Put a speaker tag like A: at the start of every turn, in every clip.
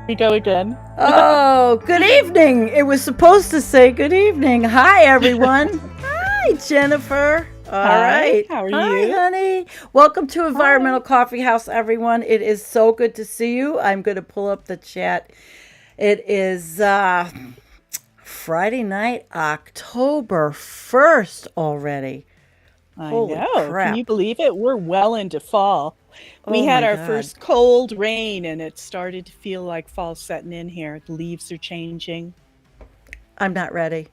A: We go again.
B: Oh, good evening. It was supposed to say good evening. Hi, everyone. Hi, Jennifer. All
A: Hi,
B: right.
A: how are
B: Hi,
A: you?
B: honey. Welcome to Environmental
A: Hi.
B: Coffee House, everyone. It is so good to see you. I'm going to pull up the chat. It is Friday night, October 1st already.
A: I
B: Holy
A: know. Can you
B: crap.
A: believe it? We're well into fall. We
B: Oh,
A: had
B: my
A: our
B: God.
A: first cold rain and it started to feel like fall setting in here. The leaves are changing.
B: I'm not ready.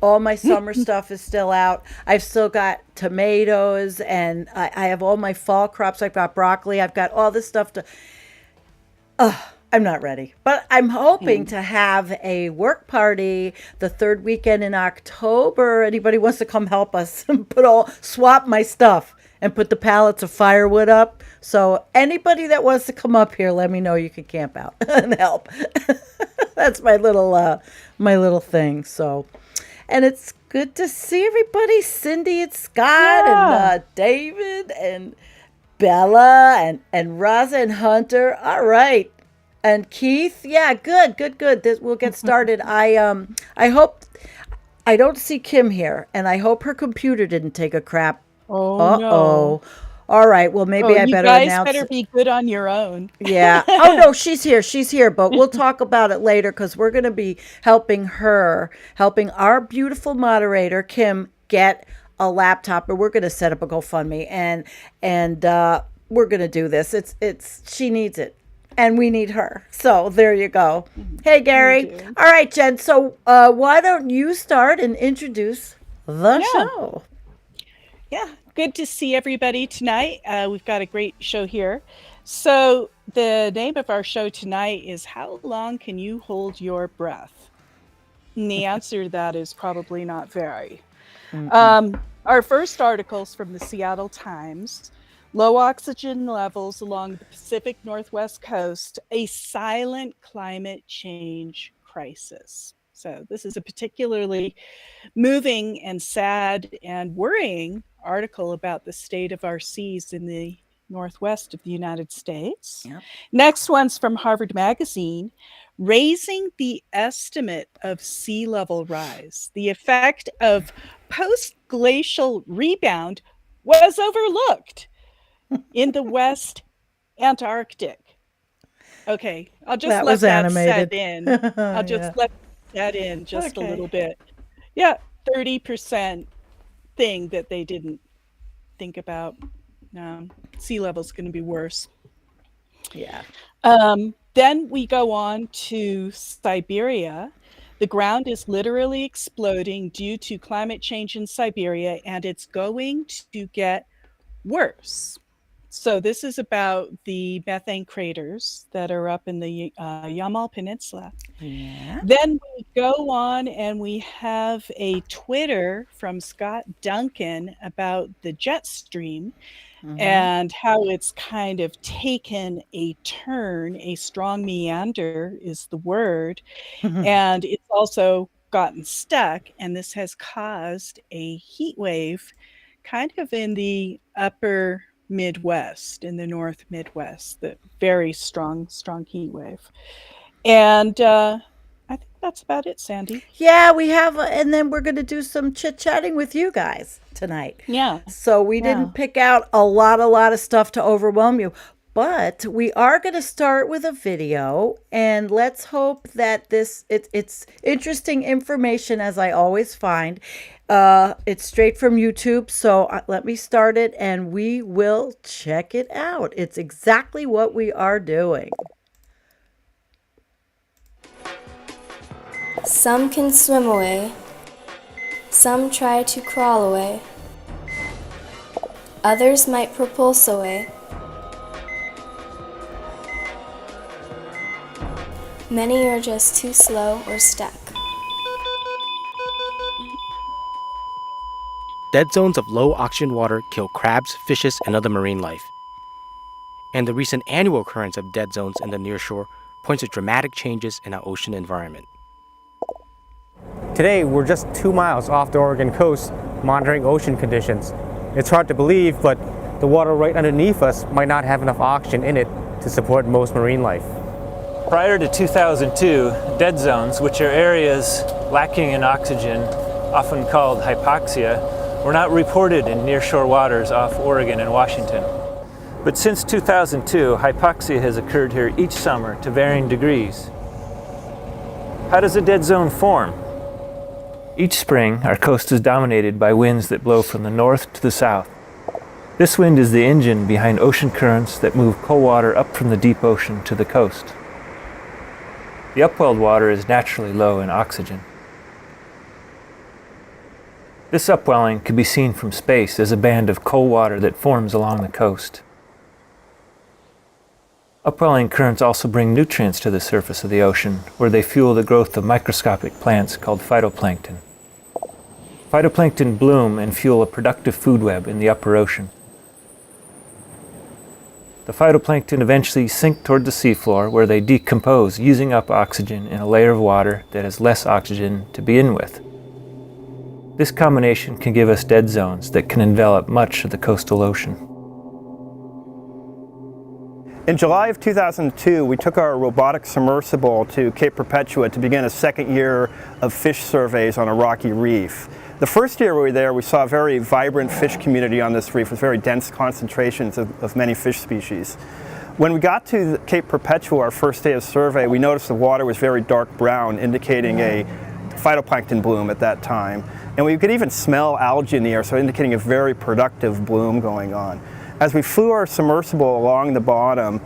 B: All my summer stuff is still out. I've still got tomatoes and I have all my fall crops. I've got broccoli. I've got all this stuff to. I'm not ready, but I'm hoping
A: Hmm.
B: to have a work party the third weekend in October. Anybody wants to come help us and swap my stuff and put the pallets of firewood up. So anybody that wants to come up here, let me know. You can camp out and help. That's my little thing. So, and it's good to see everybody. Cindy and Scott and
A: Yeah.
B: David and Bella and Rosa and Hunter. All right. And Keith. Yeah, good, good, good. We'll get started. I hope I don't see Kim here, and I hope her computer didn't take a crap.
A: Oh no.
B: Uh-oh. All right. Well,
A: Oh,
B: maybe I
A: you
B: better
A: guys
B: announce
A: better
B: it.
A: be good on your own.
B: Yeah. Oh no, she's here. She's here, but we'll talk about it later because we're going to be helping our beautiful moderator Kim get a laptop, and we're going to set up a GoFundMe, and we're going to do this. It's she needs it, and we need her. So there you go. Hey,
A: We
B: Gary.
A: do.
B: All right, Jen. So why don't you start and introduce the
A: Yeah.
B: show?
A: Yeah, good to see everybody tonight. We've got a great show here. So, the name of our show tonight is How Long Can You Hold Your Breath? And the answer to that is probably not very. Our first article is from the Seattle Times. Low oxygen levels along the Pacific Northwest coast, a silent climate change crisis. So, this is a particularly moving and sad and worrying article about the state of our seas in the northwest of the United States.
B: Yep.
A: Next one's from Harvard Magazine. Raising the estimate of sea level rise. The effect of post glacial rebound was overlooked in the West Antarctic. Okay, I'll just
B: That
A: let
B: was
A: that set
B: animated.
A: in. I'll just
B: Yeah.
A: let that in just a
B: Okay.
A: little bit. Yeah, 30% thing that they didn't think about. Sea level's going to be worse.
B: Yeah.
A: Then we go on to Siberia. The ground is literally exploding due to climate change in Siberia, and it's going to get worse. So this is about the methane craters that are up in the Yamal Peninsula.
B: Yeah.
A: Then we go on and we have a Twitter from Scott Duncan about the jet stream and how it's kind of taken a turn. A strong meander is the word. And it's also gotten stuck. And this has caused a heat wave kind of in the upper Midwest, in the North Midwest, the very strong heat wave. And I think that's about it, Sandy.
B: Yeah, we have, and then we're going to do some chit chatting with you guys tonight.
A: Yeah.
B: So we
A: Yeah.
B: didn't pick out a lot of stuff to overwhelm you, but we are going to start with a video, and let's hope that it's interesting information as I always find. It's straight from YouTube, so let me start it, and we will check it out. It's exactly what we are doing.
C: Some can swim away. Some try to crawl away. Others might propulse away. Many are just too slow or stuck.
D: Dead zones of low oxygen water kill crabs, fishes, and other marine life. And the recent annual occurrence of dead zones in the nearshore points to dramatic changes in our ocean environment.
E: Today, we're just 2 miles off the Oregon coast, monitoring ocean conditions. It's hard to believe, but the water right underneath us might not have enough oxygen in it to support most marine life.
F: Prior to 2002, dead zones, which are areas lacking in oxygen, often called hypoxia, were not reported in nearshore waters off Oregon and Washington. But since 2002, hypoxia has occurred here each summer to varying degrees. How does a dead zone form? Each spring, our coast is dominated by winds that blow from the north to the south. This wind is the engine behind ocean currents that move cold water up from the deep ocean to the coast. The upwelled water is naturally low in oxygen. This upwelling can be seen from space as a band of cold water that forms along the coast. Upwelling currents also bring nutrients to the surface of the ocean, where they fuel the growth of microscopic plants called phytoplankton. Phytoplankton bloom and fuel a productive food web in the upper ocean. The phytoplankton eventually sink toward the seafloor, where they decompose, using up oxygen in a layer of water that has less oxygen to begin with. This combination can give us dead zones that can envelop much of the coastal ocean.
G: In July of 2002, we took our robotic submersible to Cape Perpetua to begin a second year of fish surveys on a rocky reef. The first year we were there, we saw a very vibrant fish community on this reef with very dense concentrations of many fish species. When we got to Cape Perpetua, our first day of survey, we noticed the water was very dark brown, indicating a phytoplankton bloom at that time. And we could even smell algae in the air, so indicating a very productive bloom going on. As we flew our submersible along the bottom,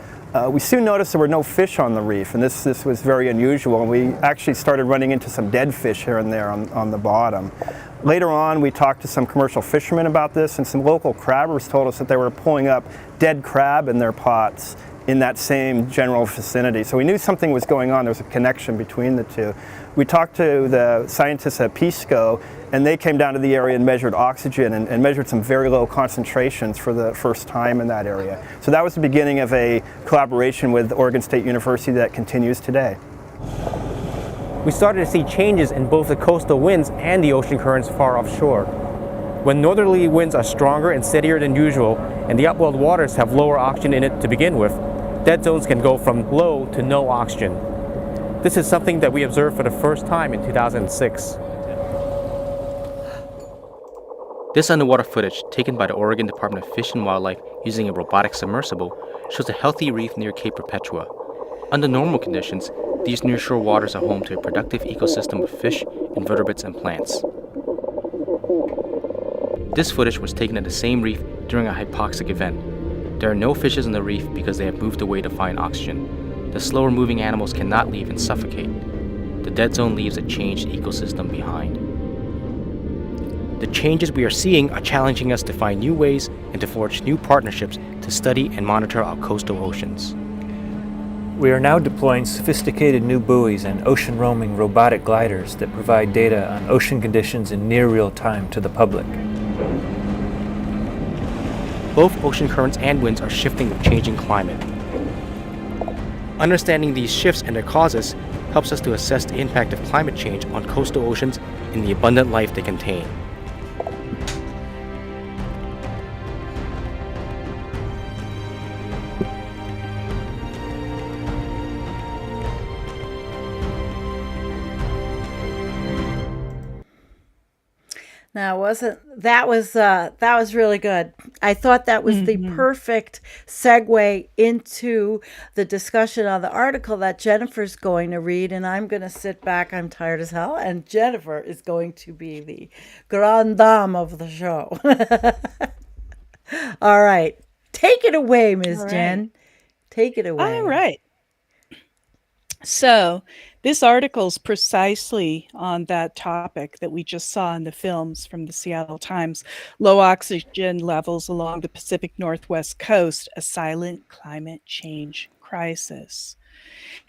G: we soon noticed there were no fish on the reef, and this was very unusual. And we actually started running into some dead fish here and there on the bottom. Later on, we talked to some commercial fishermen about this, and some local crabbers told us that they were pulling up dead crab in their pots in that same general vicinity. So we knew something was going on. There was a connection between the two. We talked to the scientists at PISCO, and they came down to the area and measured oxygen and measured some very low concentrations for the first time in that area. So that was the beginning of a collaboration with Oregon State University that continues today.
E: We started to see changes in both the coastal winds and the ocean currents far offshore. When northerly winds are stronger and steadier than usual, and the upwelled waters have lower oxygen in it to begin with, dead zones can go from low to no oxygen. This is something that we observed for the first time in 2006.
D: This underwater footage, taken by the Oregon Department of Fish and Wildlife using a robotic submersible, shows a healthy reef near Cape Perpetua. Under normal conditions, these nearshore waters are home to a productive ecosystem of fish, invertebrates, and plants. This footage was taken at the same reef during a hypoxic event. There are no fishes on the reef because they have moved away to find oxygen. The slower moving animals cannot leave and suffocate. The dead zone leaves a changed ecosystem behind. The changes we are seeing are challenging us to find new ways and to forge new partnerships to study and monitor our coastal oceans.
F: We are now deploying sophisticated new buoys and ocean-roaming robotic gliders that provide data on ocean conditions in near real time to the public.
D: Both ocean currents and winds are shifting with changing climate. Understanding these shifts and their causes helps us to assess the impact of climate change on coastal oceans and the abundant life they contain.
B: Now, that was really good. I thought that was the perfect segue into the discussion on the article that Jennifer's going to read, and I'm going to sit back. I'm tired as hell, and Jennifer is going to be the grande dame of the show. All right, take it away, Ms. Jen. Take it away.
A: All right. So this article is precisely on that topic that we just saw in the films from the Seattle Times. Low oxygen levels along the Pacific Northwest coast, a silent climate change crisis.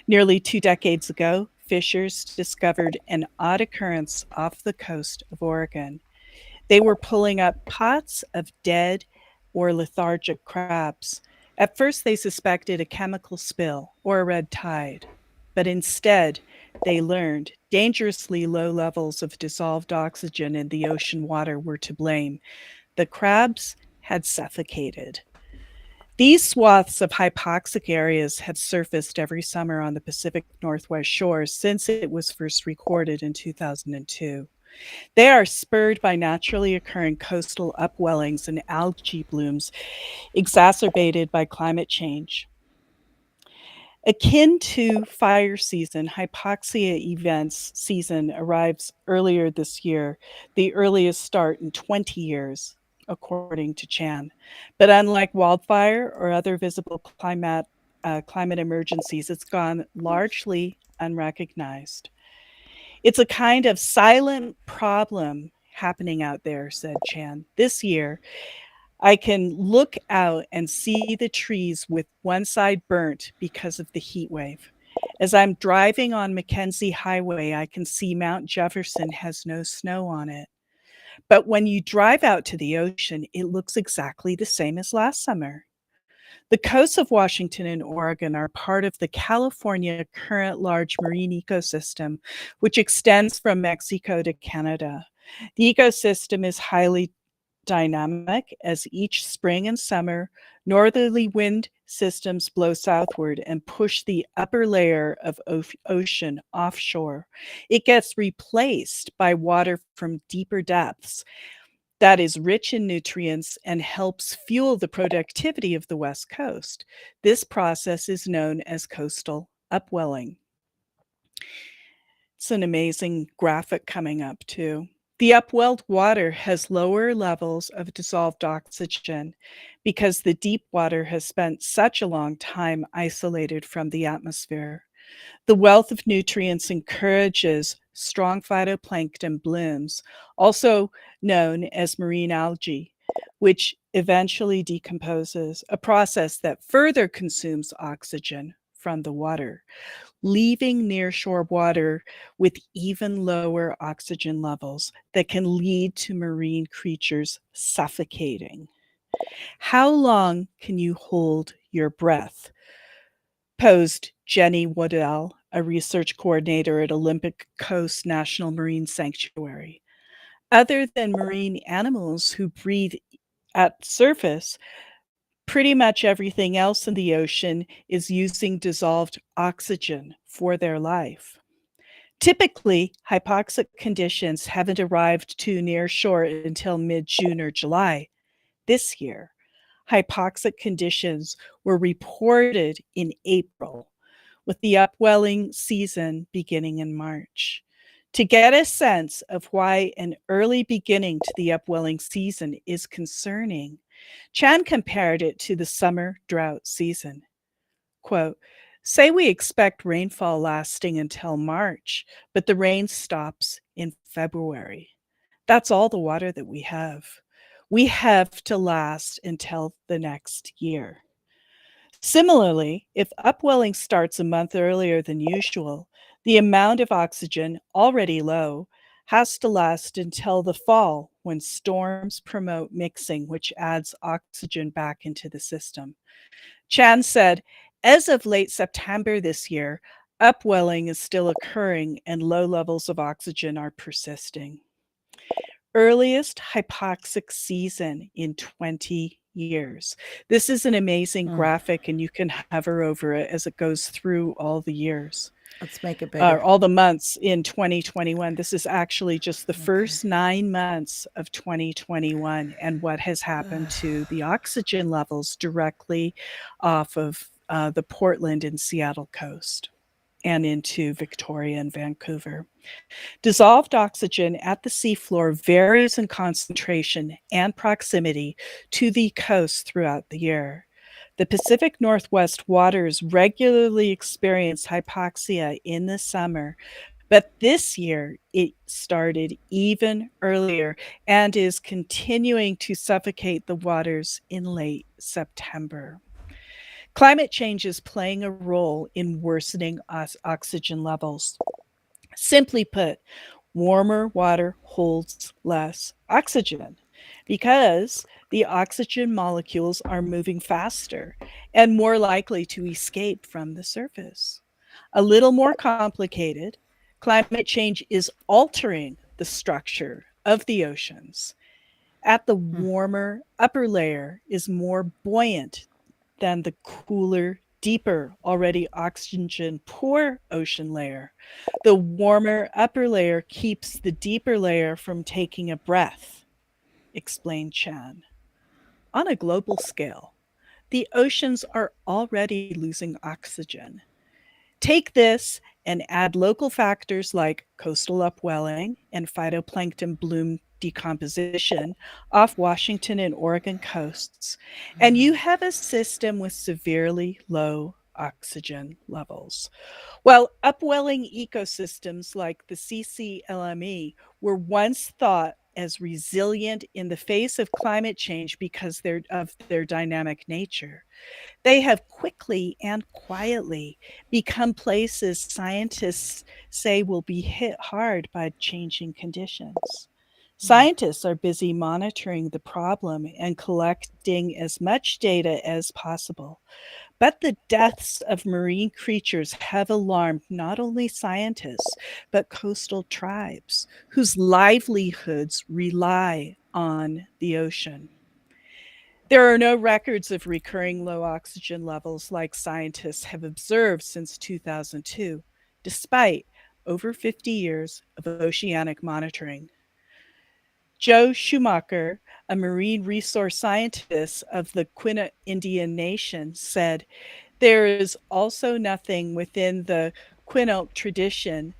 A: Nearly 2 decades ago, fishers discovered an odd occurrence off the coast of Oregon. They were pulling up pots of dead or lethargic crabs. At first, they suspected a chemical spill or a red tide. But instead, they learned dangerously low levels of dissolved oxygen in the ocean water were to blame. The crabs had suffocated. These swaths of hypoxic areas have surfaced every summer on the Pacific Northwest shore since it was first recorded in 2002. They are spurred by naturally occurring coastal upwellings and algae blooms exacerbated by climate change. Akin to fire season, hypoxia events season arrives earlier this year, the earliest start in 20 years, according to Chan. But unlike wildfire or other visible climate emergencies, it's gone largely unrecognized. It's a kind of silent problem happening out there, said Chan. This year, I can look out and see the trees with one side burnt because of the heat wave. As I'm driving on Mackenzie Highway, I can see Mount Jefferson has no snow on it. But when you drive out to the ocean, it looks exactly the same as last summer. The coasts of Washington and Oregon are part of the California Current Large Marine Ecosystem, which extends from Mexico to Canada. The ecosystem is highly dynamic as each spring and summer, northerly wind systems blow southward and push the upper layer of ocean offshore. It gets replaced by water from deeper depths that is rich in nutrients and helps fuel the productivity of the West Coast. This process is known as coastal upwelling. It's an amazing graphic coming up too. The upwelled water has lower levels of dissolved oxygen because the deep water has spent such a long time isolated from the atmosphere. The wealth of nutrients encourages strong phytoplankton blooms, also known as marine algae, which eventually decomposes, a process that further consumes oxygen from the water, leaving nearshore water with even lower oxygen levels that can lead to marine creatures suffocating. How long can you hold your breath? Posed Jenny Waddell, a research coordinator at Olympic Coast National Marine Sanctuary. Other than marine animals who breathe at surface, pretty much everything else in the ocean is using dissolved oxygen for their life. Typically, hypoxic conditions haven't arrived too near shore until mid-June or July. This year, hypoxic conditions were reported in April, with the upwelling season beginning in March. To get a sense of why an early beginning to the upwelling season is concerning, Chan compared it to the summer drought season. Quote, say we expect rainfall lasting until March, but the rain stops in February. That's all the water that we have. We have to last until the next year. Similarly, if upwelling starts a month earlier than usual, the amount of oxygen, already low, has to last until the fall when storms promote mixing, which adds oxygen back into the system. Chan said, as of late September this year, upwelling is still occurring and low levels of oxygen are persisting. Earliest hypoxic season in 20 years. This is an amazing graphic, and you can hover over it as it goes through all the years.
B: Let's make it bigger.
A: All the months in 2021. This is actually just the first 9 months of 2021 and what has happened to the oxygen levels directly off of the Portland and Seattle coast and into Victoria and Vancouver. Dissolved oxygen at the seafloor varies in concentration and proximity to the coast throughout the year. The Pacific Northwest waters regularly experience hypoxia in the summer, but this year it started even earlier and is continuing to suffocate the waters in late September. Climate change is playing a role in worsening oxygen levels. Simply put, warmer water holds less oxygen because the oxygen molecules are moving faster and more likely to escape from the surface. A little more complicated, climate change is altering the structure of the oceans. At the warmer upper layer is more buoyant than the cooler, deeper, already oxygen-poor ocean layer. The warmer upper layer keeps the deeper layer from taking a breath, explained Chan. On a global scale, the oceans are already losing oxygen. Take this and add local factors like coastal upwelling and phytoplankton bloom decomposition off Washington and Oregon coasts, and you have a system with severely low oxygen levels. While upwelling ecosystems like the CCLME were once thought as resilient in the face of climate change because of their dynamic nature, they have quickly and quietly become places scientists say will be hit hard by changing conditions. Scientists are busy monitoring the problem and collecting as much data as possible. But the deaths of marine creatures have alarmed not only scientists, but coastal tribes whose livelihoods rely on the ocean. There are no records of recurring low oxygen levels like scientists have observed since 2002, despite over 50 years of oceanic monitoring. Joe Schumacher, a marine resource scientist of the Quina Indian Nation, said, "There is also nothing within the Quinault traditional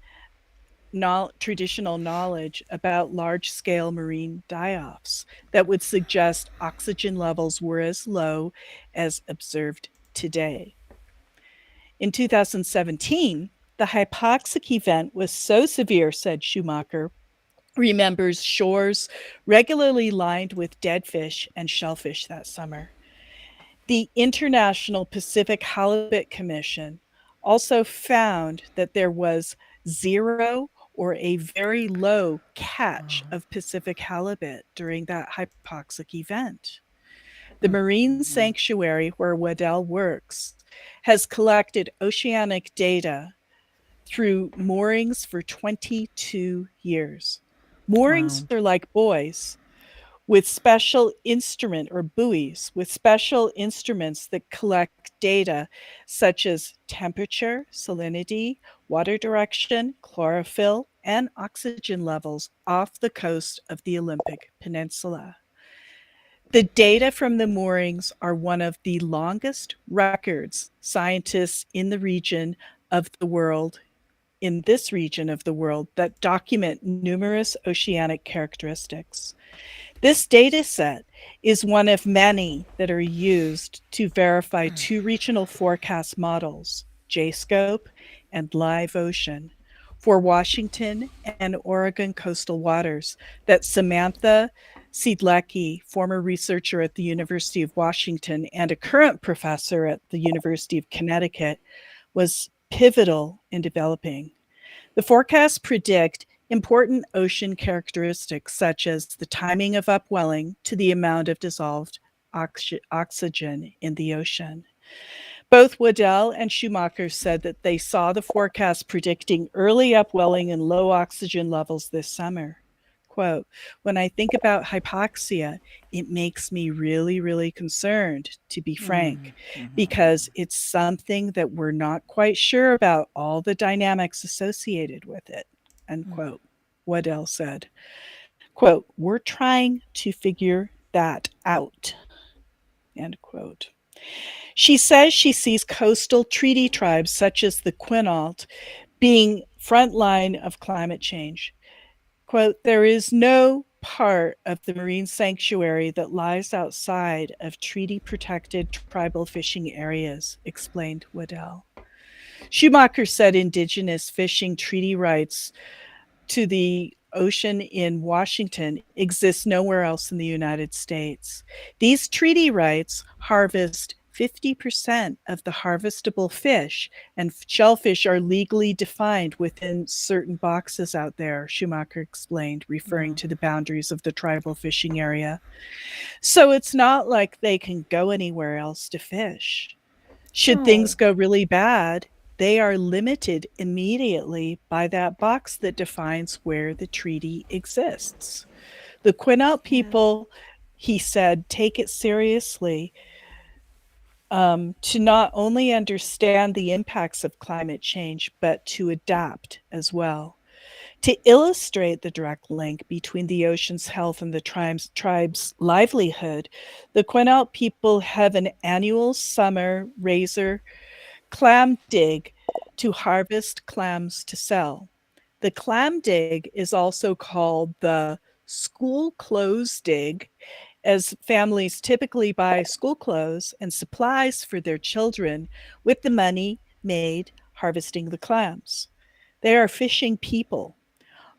A: knowledge about large-scale marine die-offs that would suggest oxygen levels were as low as observed today." In 2017, the hypoxic event was so severe, said Schumacher, remembers shores regularly lined with dead fish and shellfish that summer. The International Pacific Halibut Commission also found that there was zero or a very low catch of Pacific halibut during that hypoxic event. The marine sanctuary where Waddell works has collected oceanic data through moorings for 22 years. Moorings are like buoys with special instrument or buoys with special instruments that collect data such as temperature, salinity, water direction, chlorophyll, and oxygen levels off the coast of the Olympic Peninsula. The data from the moorings are one of the longest records scientists in the region of the world in this region of the world that document numerous oceanic characteristics. This data set is one of many that are used to verify two regional forecast models, JSCOPE and Live Ocean, for Washington and Oregon coastal waters that Samantha Siedlecki, former researcher at the University of Washington and a current professor at the University of Connecticut, was pivotal in developing. The forecasts predict important ocean characteristics such as the timing of upwelling to the amount of dissolved oxygen in the ocean. Both Waddell and Schumacher said that they saw the forecast predicting early upwelling and low oxygen levels this summer. Quote, "When I think about hypoxia, it makes me really, really concerned, to be frank, because it's something that we're not quite sure about all the dynamics associated with it," unquote, Waddell said. Quote, "We're trying to figure that out," end quote. She says she sees coastal treaty tribes such as the Quinault being frontline of climate change. Quote, "There is no part of the marine sanctuary that lies outside of treaty-protected tribal fishing areas," explained Waddell. Schumacher said indigenous fishing treaty rights to the ocean in Washington exist nowhere else in the United States. These treaty rights harvest 50% of the harvestable fish, and shellfish are legally defined within certain boxes out there, Schumacher explained, referring to the boundaries of the tribal fishing area. So it's not like they can go anywhere else to fish. Should things go really bad, they are limited immediately by that box that defines where the treaty exists. The Quinault people, he said, take it seriously to not only understand the impacts of climate change, but to adapt as well. To illustrate the direct link between the ocean's health and the tribe's livelihood, the Quinault people have an annual summer razor clam dig to harvest clams to sell. The clam dig is also called the school clothes dig, as families typically buy school clothes and supplies for their children with the money made harvesting the clams. They are fishing people.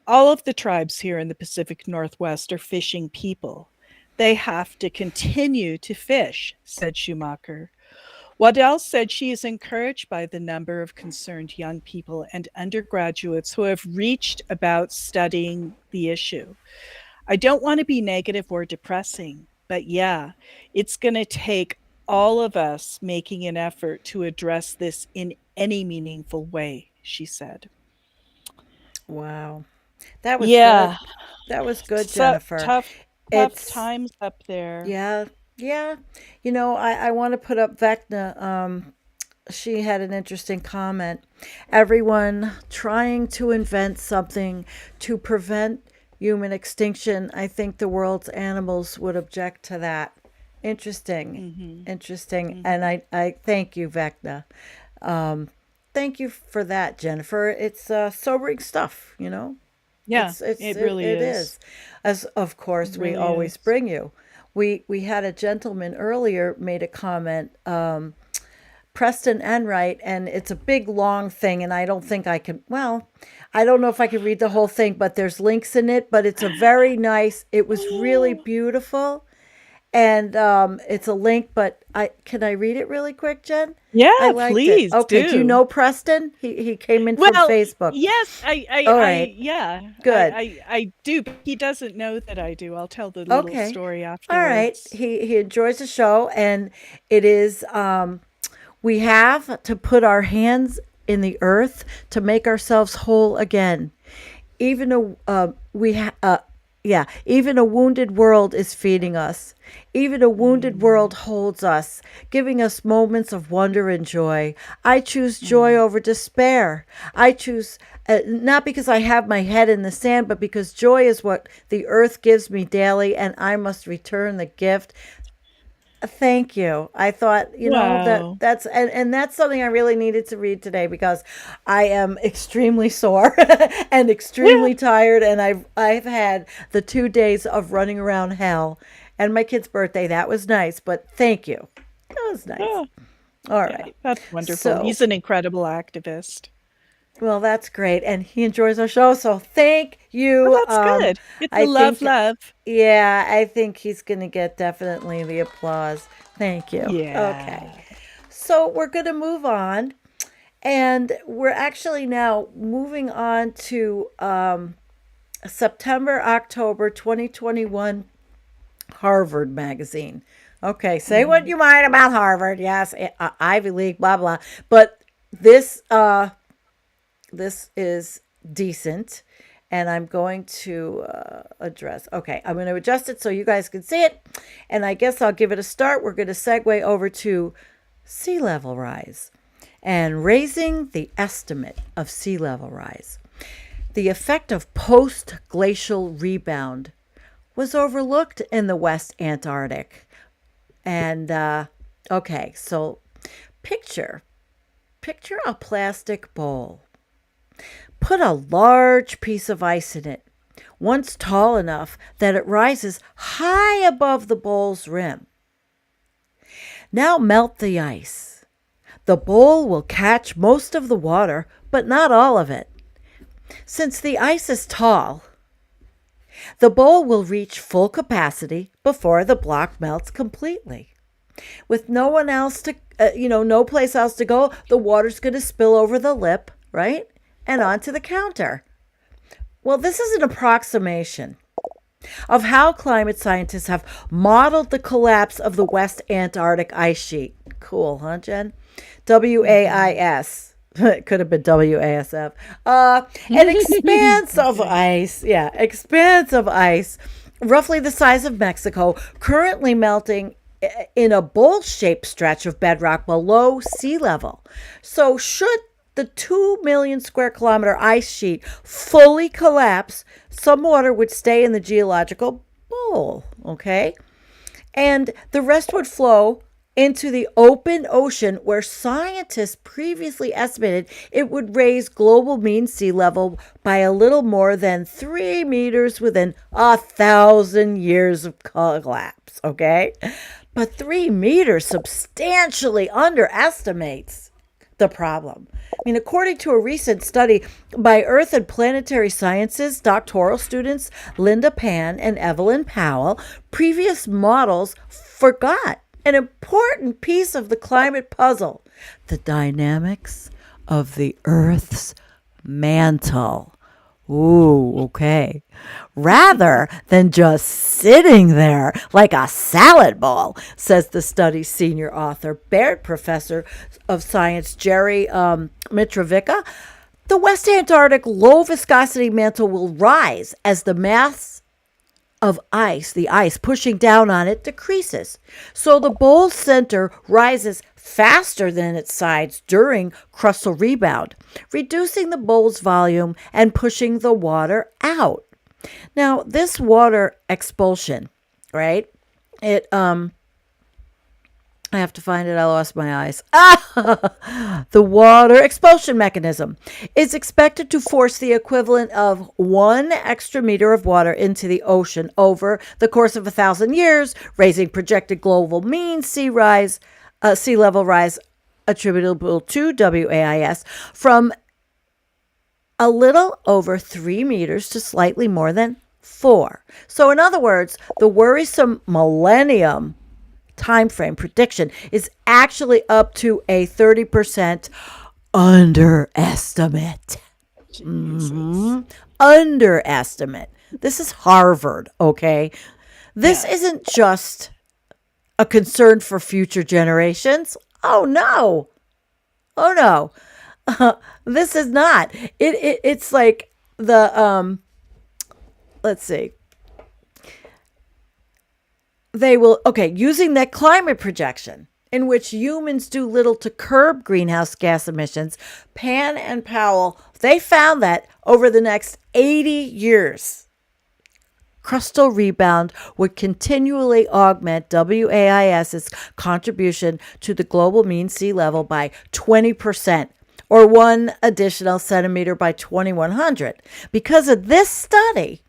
A: All of the tribes here in the Pacific Northwest are fishing people. They have to continue to fish, said Schumacher. Waddell said she is encouraged by the number of concerned young people and undergraduates who have reached about studying the issue. I don't want to be negative or depressing, but yeah, it's going to take all of us making an effort to address this in any meaningful way, she said.
B: Wow. That was
A: Yeah,
B: good. That was good,
A: so
B: Jennifer.
A: tough
B: It's
A: times up there.
B: yeah, yeah. I want to put up Vecna. She had an interesting comment. Everyone trying to invent something to prevent human extinction. I think the world's animals would object to that. Interesting. Interesting. And I thank you, Vecna. Thank you for that, Jennifer. It's sobering stuff,
A: Yeah,
B: It's
A: it really
B: it
A: is.
B: is. As of course we
A: Really
B: always
A: is.
B: bring you. We had a gentleman earlier made a comment, Preston Enright, and it's a big long thing, and I don't think I can. Well, I don't know if I can read the whole thing, but there's links in it. But it's a very nice. It was really beautiful, and it's a link. But can I read it really quick, Jen?
A: Yeah,
B: I liked it.
A: please
B: Okay, do you
A: do.
B: know Preston? He came in from
A: Well,
B: Facebook.
A: yes,
B: All right,
A: yeah,
B: good.
A: I do. But he doesn't know that I do. I'll tell the little
B: Okay.
A: story
B: All right.
A: afterwards.
B: He enjoys the show, and it is we have to put our hands in the earth to make ourselves whole again. Even even a wounded world is feeding us. Even a wounded world holds us, giving us moments of wonder and joy. I choose joy over despair. I choose, not because I have my head in the sand, but because joy is what the earth gives me daily, and I must return the gift. Thank you. I thought,
A: Wow.
B: that's and that's something I really needed to read today because I am extremely sore and extremely tired, and I've had the 2 days of running around hell and my kid's birthday. That was nice, but thank you. That was nice.
A: Yeah,
B: All
A: yeah,
B: right.
A: that's wonderful.
B: So,
A: He's an incredible activist.
B: well, that's great, and he enjoys our show, so thank you.
A: Well, that's good. It's
B: I
A: a love,
B: think,
A: love.
B: yeah, I think he's going to get definitely the applause. Thank you.
A: Yeah.
B: Okay. So we're going to move on, and we're actually now moving on to September, October 2021 Harvard Magazine. Okay, say what you might about Harvard. Yes, Ivy League, blah blah. But this is decent, and I'm going to address. Okay, I'm going to adjust it so you guys can see it, and I guess I'll give it a start. We're going to segue over to sea level rise and raising the estimate of sea level rise. The effect of post-glacial rebound was overlooked in the West Antarctic. And okay, so picture a plastic bowl. Put a large piece of ice in it, once tall enough that it rises high above the bowl's rim. Now melt the ice. The bowl will catch most of the water, but not all of it. Since the ice is tall, the bowl will reach full capacity before the block melts completely. With no one else to, no place else to go, the water's going to spill over the lip, right? And onto the counter. Well, this is an approximation of how climate scientists have modeled the collapse of the West Antarctic ice sheet. Cool, huh, Jen? WAIS. It could have been WASF. An expanse of ice. Yeah, expanse of ice, roughly the size of Mexico, currently melting in a bowl-shaped stretch of bedrock below sea level. So should the 2 million square kilometer ice sheet fully collapse, some water would stay in the geological bowl, okay? And the rest would flow into the open ocean, where scientists previously estimated it would raise global mean sea level by a little more than 3 meters within 1,000 years of collapse, okay? But 3 meters substantially underestimates the problem. I mean, according to a recent study by Earth and Planetary Sciences doctoral students Linda Pan and Evelyn Powell, previous models forgot an important piece of the climate puzzle: the dynamics of the Earth's mantle. Ooh, okay. Rather than just sitting there like a salad bowl, says the study's senior author, Baird Professor of Science Jerry Mitrovica, the West Antarctic low viscosity mantle will rise as the mass of ice, the ice pushing down on it, decreases. So the bowl's center rises faster than its sides during crustal rebound, reducing the bowl's volume and pushing the water out. Now, this water expulsion, right? I have to find it. I lost my eyes. The water expulsion mechanism is expected to force the equivalent of 1 extra meter of water into the ocean over the course of 1,000 years, raising projected global mean sea level rise attributable to WAIS from a little over 3 meters to slightly more than 4. So in other words, the worrisome millennium timeframe prediction is actually up to a 30% underestimate. Underestimate. This is Harvard, okay? This isn't just a concern for future generations. Oh no. This is not. It's like the let's see. They will, using that climate projection in which humans do little to curb greenhouse gas emissions, Pan and Powell, they found that over the next 80 years, crustal rebound would continually augment WAIS's contribution to the global mean sea level by 20%, or 1 additional centimeter by 2100. Because of this study,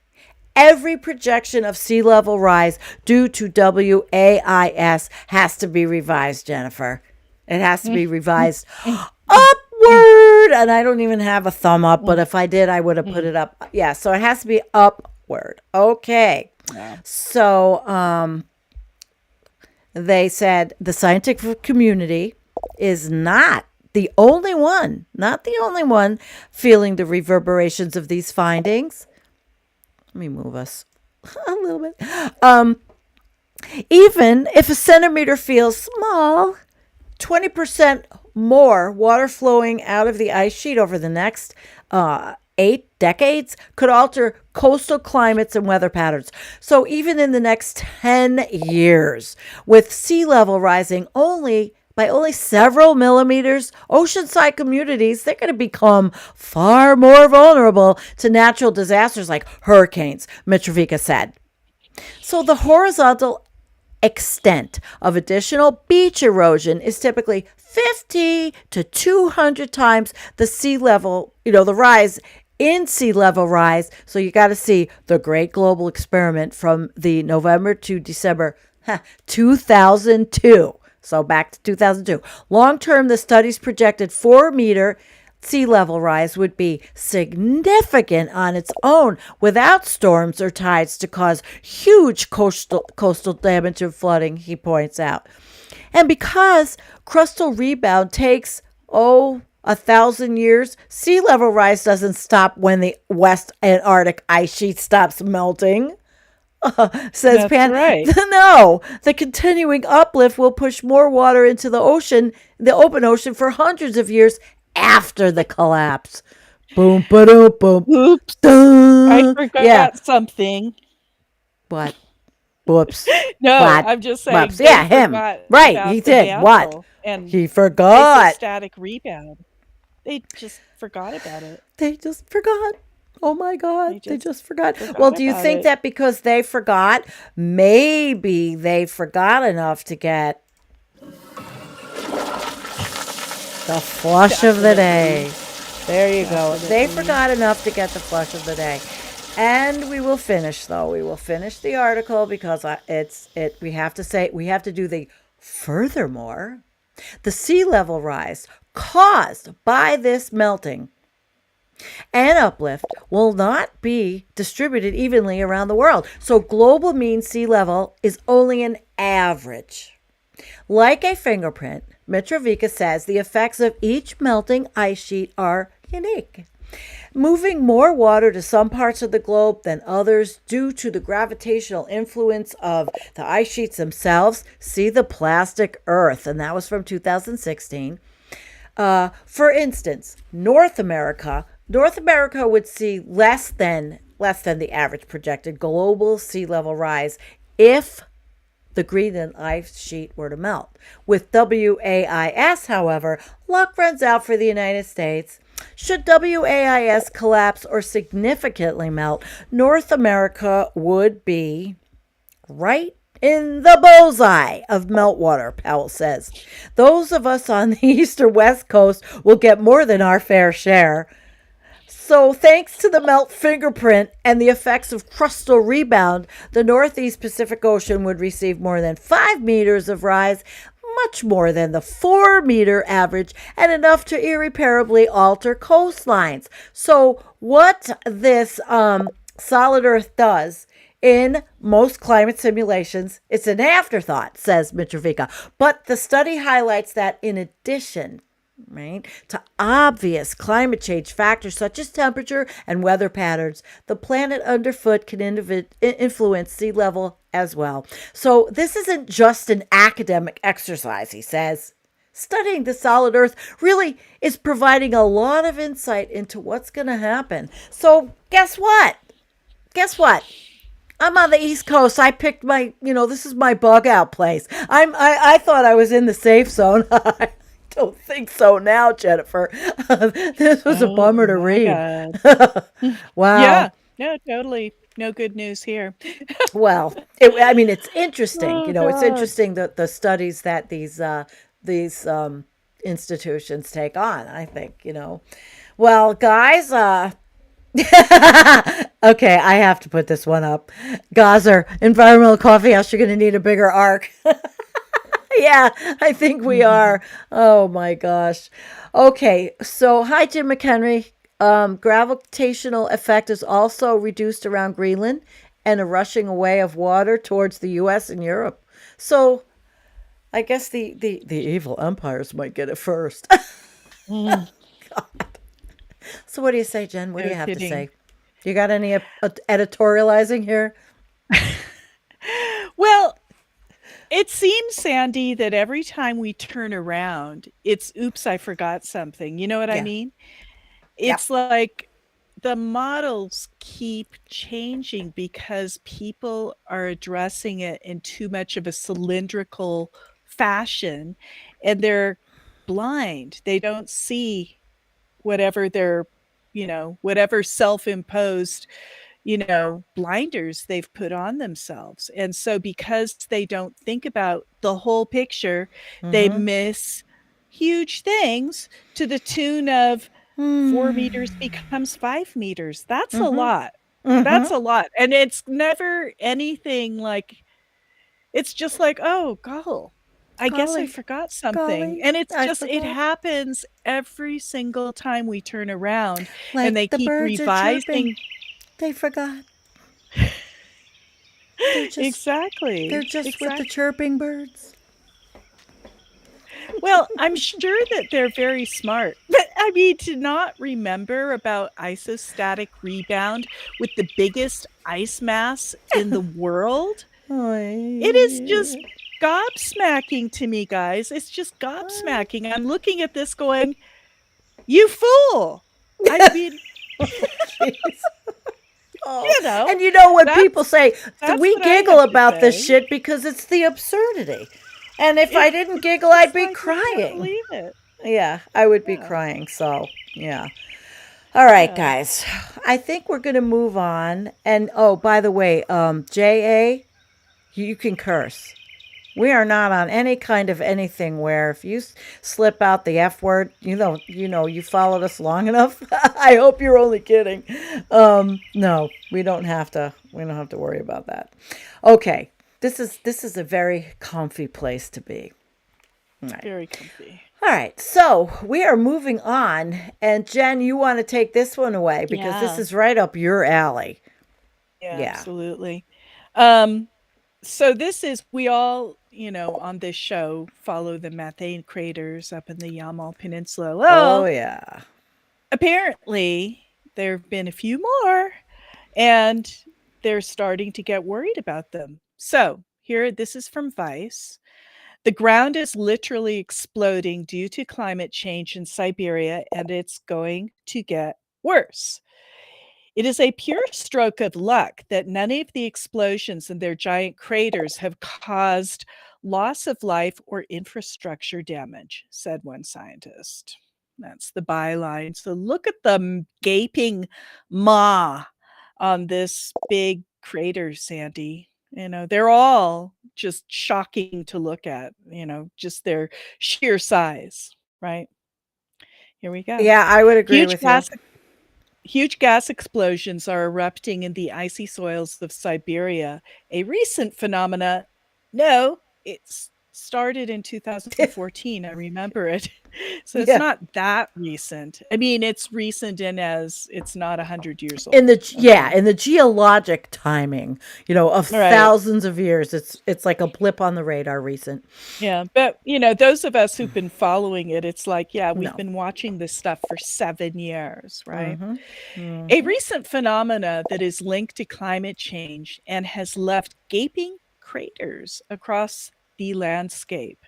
B: every projection of sea level rise due to WAIS has to be revised, Jennifer. It has to be revised upward. And I don't even have a thumb up, but if I did, I would have put it up. Yeah, so it has to be upward. Okay. Yeah. So they said the scientific community is not the only one feeling the reverberations of these findings. Let me move us a little bit. Even if a centimeter feels small, 20% more water flowing out of the ice sheet over the next 8 decades could alter coastal climates and weather patterns. So even in the next 10 years, with sea level rising by only several millimeters, oceanside communities, they're going to become far more vulnerable to natural disasters like hurricanes, Mitrovica said. So the horizontal extent of additional beach erosion is typically 50 to 200 times the sea level, the rise in sea level rise. So you got to see the Great Global Experiment from the November to December 2002. So back to 2002. Long term, the study's projected 4-meter sea level rise would be significant on its own without storms or tides to cause huge coastal damage and flooding, he points out. And because crustal rebound takes, 1,000 years, sea level rise doesn't stop when the West Antarctic ice sheet stops melting. Says
A: That's
B: Pan.
A: Right.
B: No, the continuing uplift will push more water into the open ocean for hundreds of years after the collapse. Boom, ba-doom, boom.
A: Oops.
B: Dun.
A: I forgot something.
B: What? Whoops.
A: No,
B: What?
A: I'm just saying
B: Whoops.
A: they
B: Yeah, him.
A: forgot
B: Right.
A: about
B: He
A: the
B: did. What?
A: mantle and
B: He forgot.
A: isostatic rebound. They just forgot about it.
B: They just forgot. Oh my God. They just forgot.
A: forgot
B: Well, do you
A: about
B: think
A: it.
B: that because they forgot, maybe they forgot enough to get the flush of the day? There you go. They forgot enough to get the flush of the day. And we will finish, though. We will finish the article because we have to do the furthermore. The sea level rise caused by this melting and uplift will not be distributed evenly around the world. So global mean sea level is only an average. Like a fingerprint, Mitrovica says the effects of each melting ice sheet are unique, moving more water to some parts of the globe than others due to the gravitational influence of the ice sheets themselves. See the plastic Earth, and that was from 2016. For instance, North America would see less than the average projected global sea level rise if the Greenland ice sheet were to melt. With WAIS, however, luck runs out for the United States. Should WAIS collapse or significantly melt, North America would be right in the bullseye of meltwater, Powell says. Those of us on the east or west coast will get more than our fair share. So thanks to the melt fingerprint and the effects of crustal rebound, the Northeast Pacific Ocean would receive more than 5 meters of rise, much more than the 4-meter average, and enough to irreparably alter coastlines. So what this solid Earth does in most climate simulations, it's an afterthought, says Mitrovica. But the study highlights that in addition, right, to obvious climate change factors such as temperature and weather patterns, the planet underfoot can influence sea level as well. So this isn't just an academic exercise, he says. Studying the solid Earth really is providing a lot of insight into what's going to happen. So guess what? I'm on the East Coast. I picked this is my bug out place. I thought I was in the safe zone. I don't think so now, Jennifer. This was a bummer to read. Wow.
A: Yeah, no, totally. No good news here.
B: Well, it's interesting.
A: Oh,
B: It's
A: God.
B: interesting the studies that these institutions take on, I think, Well, guys, okay, I have to put this one up. Gazer, Environmental Coffee House, you're going to need a bigger arc. Yeah, I think we are. Oh my gosh. Okay, so hi, Jim McHenry. Gravitational effect is also reduced around Greenland and a rushing away of water towards the U.S. and Europe. So I guess the evil empires might get it first. God. So what do you say, Jen? What do you have to say? You got any editorializing here?
A: Well, it seems, Sandy, that every time we turn around, it's oops, I forgot something. You know what I mean? It's like the models keep changing because people are addressing it in too much of a cylindrical fashion, and they're blind. They don't see whatever their, whatever self-imposed, blinders they've put on themselves. And so because they don't think about the whole picture, they miss huge things to the tune of 4 meters becomes 5 meters. That's a lot. That's a lot. And it's never anything like, it's just like, oh, I guess I forgot something. And it's just, it happens every single time we turn around,
B: Like
A: and they
B: the
A: keep
B: birds are
A: revising.
B: chirping. They forgot.
A: Exactly.
B: They're just with the chirping birds.
A: Well, I'm sure that they're very smart. But I mean, to not remember about isostatic rebound with the biggest ice mass in the world, it is just gobsmacking to me, guys. It's just gobsmacking. I'm looking at this going, you fool. I mean, You know,
B: And you know when people
A: that's
B: say,
A: that's
B: we
A: what I
B: giggle
A: have to
B: about this
A: say.
B: shit because it's the absurdity. And if I
A: It,
B: didn't giggle,
A: it's
B: I'd be
A: like we can't
B: crying.
A: believe it.
B: Yeah, I would be
A: Yeah,
B: crying. So, yeah. All right,
A: yeah.
B: guys. I think we're going to move on. And oh, by the way, JA, you can curse. We are not on any kind of anything where if you slip out the F word, you followed us long enough. I hope you're only kidding. No, we don't have to. We don't have to worry about that. Okay, this is a very comfy place to be. All right.
A: Very comfy.
B: All right, so we are moving on, and Jen, you want to take this one away because this
A: Yeah,
B: is right up your alley.
A: yeah,
B: Yeah.
A: absolutely. Um, so this is we all, on this show follow the methane craters up in the Yamal Peninsula.
B: Oh
A: Well,
B: yeah.
A: apparently there have been a few more, and they're starting to get worried about them. So here, this is from Vice. The ground is literally exploding due to climate change in Siberia, and it's going to get worse. It is a pure stroke of luck that none of the explosions in their giant craters have caused loss of life or infrastructure damage, said one scientist. That's the byline. So look at the gaping maw on this big crater, Sandy. They're all just shocking to look at, just their sheer size, right? Here we go.
B: Yeah, I would agree
A: Huge
B: with you.
A: gas Huge gas explosions are erupting in the icy soils of Siberia, a recent phenomena. No, it started in 2014. I remember it. So it's
B: Yeah.
A: not that recent. I mean, it's recent in as it's not 100 years
B: In
A: old. Okay.
B: the geologic timing, of
A: All right.
B: thousands of years, it's like a blip on the radar recent.
A: Yeah. But, those of us who've been following it, it's like, yeah, we've
B: No.
A: been watching this stuff for 7 years, right?
B: Mhm.
A: A
B: Mhm.
A: recent phenomena that is linked to climate change and has left gaping craters across the landscape.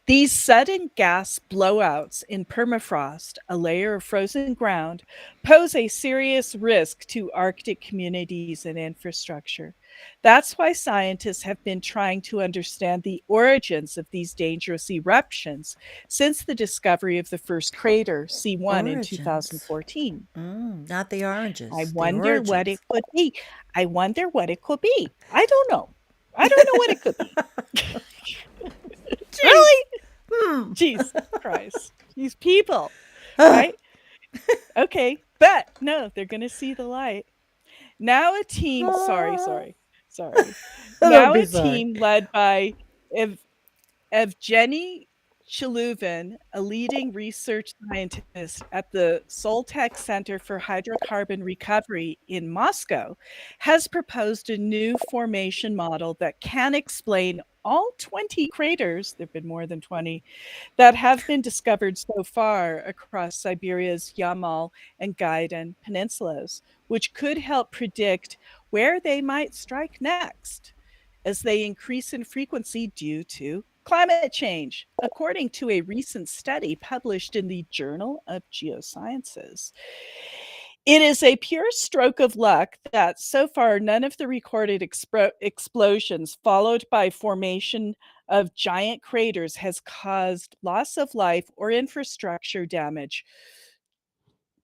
A: These sudden gas blowouts in permafrost, a layer of frozen ground, pose a serious risk to Arctic communities and infrastructure. That's why scientists have been trying to understand the origins of these dangerous eruptions since the discovery of the first crater, C1, in
B: Origins.
A: 2014.
B: Not the
A: I
B: oranges, the
A: wonder what it
B: origins.
A: could be. I wonder what it could be. I don't know. I don't know what it could be.
B: Jeez.
A: Really?
B: Hmm.
A: Jesus Christ. These people, right? Okay. But no, they're going to see the light. Now a team, sorry.
B: Don't
A: Now
B: be
A: a
B: sorry.
A: team led by Ev- Evgeny Chaluvin, a leading research scientist at the Soltech Center for Hydrocarbon Recovery in Moscow, has proposed a new formation model that can explain all 20 craters, there have been more than 20, that have been discovered so far across Siberia's Yamal and Gaidan peninsulas, which could help predict where they might strike next as they increase in frequency due to climate change, according to a recent study published in the Journal of Geosciences. It is a pure stroke of luck that so far none of the recorded explosions followed by formation of giant craters has caused loss of life or infrastructure damage,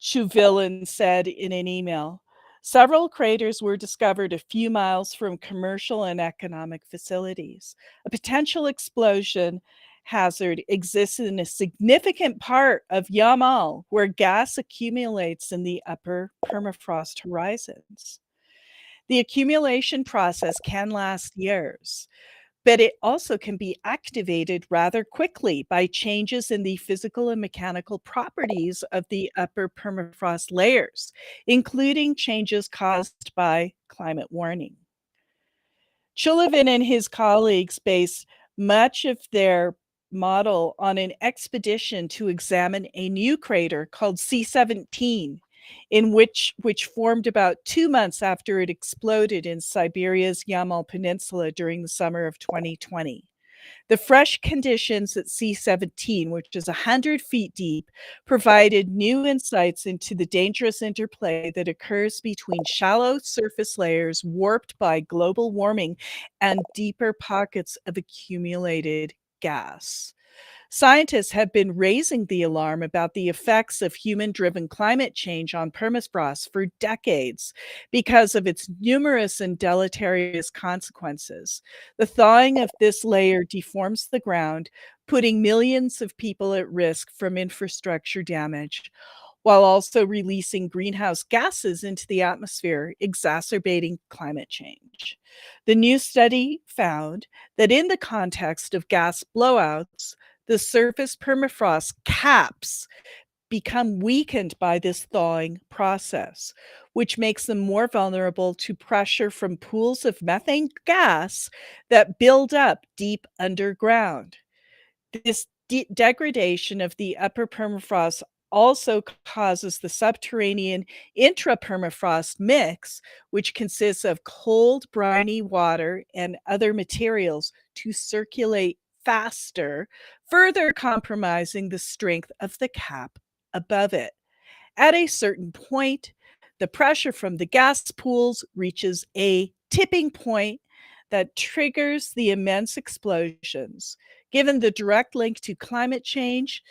A: Chuvilin said in an email. Several craters were discovered a few miles from commercial and economic facilities. A potential explosion hazard exists in a significant part of Yamal, where gas accumulates in the upper permafrost horizons. The accumulation process can last years, but it also can be activated rather quickly by changes in the physical and mechanical properties of the upper permafrost layers, including changes caused by climate warming. Chulivin and his colleagues base much of their model on an expedition to examine a new crater called C17, which formed about 2 months after it exploded in Siberia's Yamal Peninsula during the summer of 2020. The fresh conditions at C17, which is 100 feet deep, provided new insights into the dangerous interplay that occurs between shallow surface layers warped by global warming and deeper pockets of accumulated gas. Scientists have been raising the alarm about the effects of human driven climate change on permafrost for decades because of its numerous and deleterious consequences. The thawing of this layer deforms the ground, putting millions of people at risk from infrastructure damage, while also releasing greenhouse gases into the atmosphere, exacerbating climate change. The new study found that in the context of gas blowouts, the surface permafrost caps become weakened by this thawing process, which makes them more vulnerable to pressure from pools of methane gas that build up deep underground. This degradation of the upper permafrost also causes the subterranean intrapermafrost mix, which consists of cold, briny water and other materials, to circulate faster, further compromising the strength of the cap above it. At a certain point, the pressure from the gas pools reaches a tipping point that triggers the immense explosions. Given the direct link to climate change,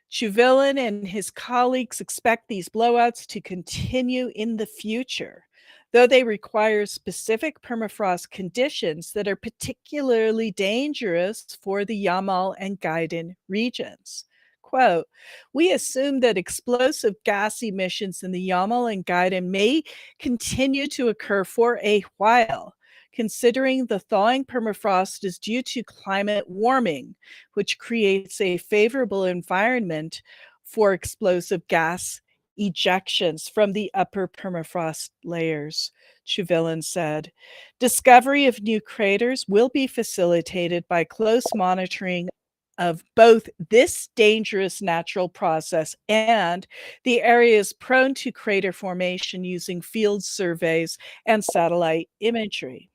A: Chauvelin and his colleagues expect these blowouts to continue in the future, though they require specific permafrost conditions that are particularly dangerous for the Yamal and Gaiden regions. Quote, we assume that explosive gas emissions in the Yamal and Gaiden may continue to occur for a while, considering the thawing permafrost is due to climate warming, which creates a favorable environment for explosive gas ejections from the upper permafrost layers, Chauvelin said. Discovery of new craters will be facilitated by close monitoring of both this dangerous natural process and the areas prone to crater formation using field surveys and satellite imagery.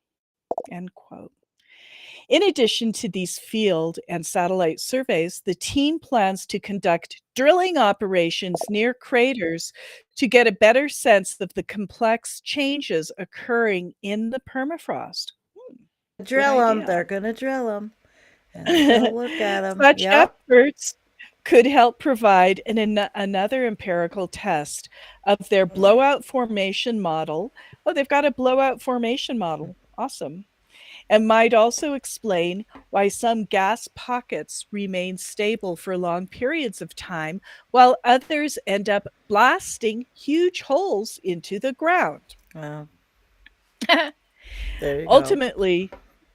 A: End quote. In addition to these field and satellite surveys, the team plans to conduct drilling operations near craters to get a better sense of the complex changes occurring in the permafrost.
B: Drill them.
A: idea.
B: They're going to drill them. And they're going to look at them.
A: Such
B: Yep.
A: efforts could help provide another empirical test of their blowout formation model. Oh, they've got a blowout formation model. Awesome. And might also explain why some gas pockets remain stable for long periods of time, while others end up blasting huge holes into the ground.
B: Wow. There you go.
A: Ultimately,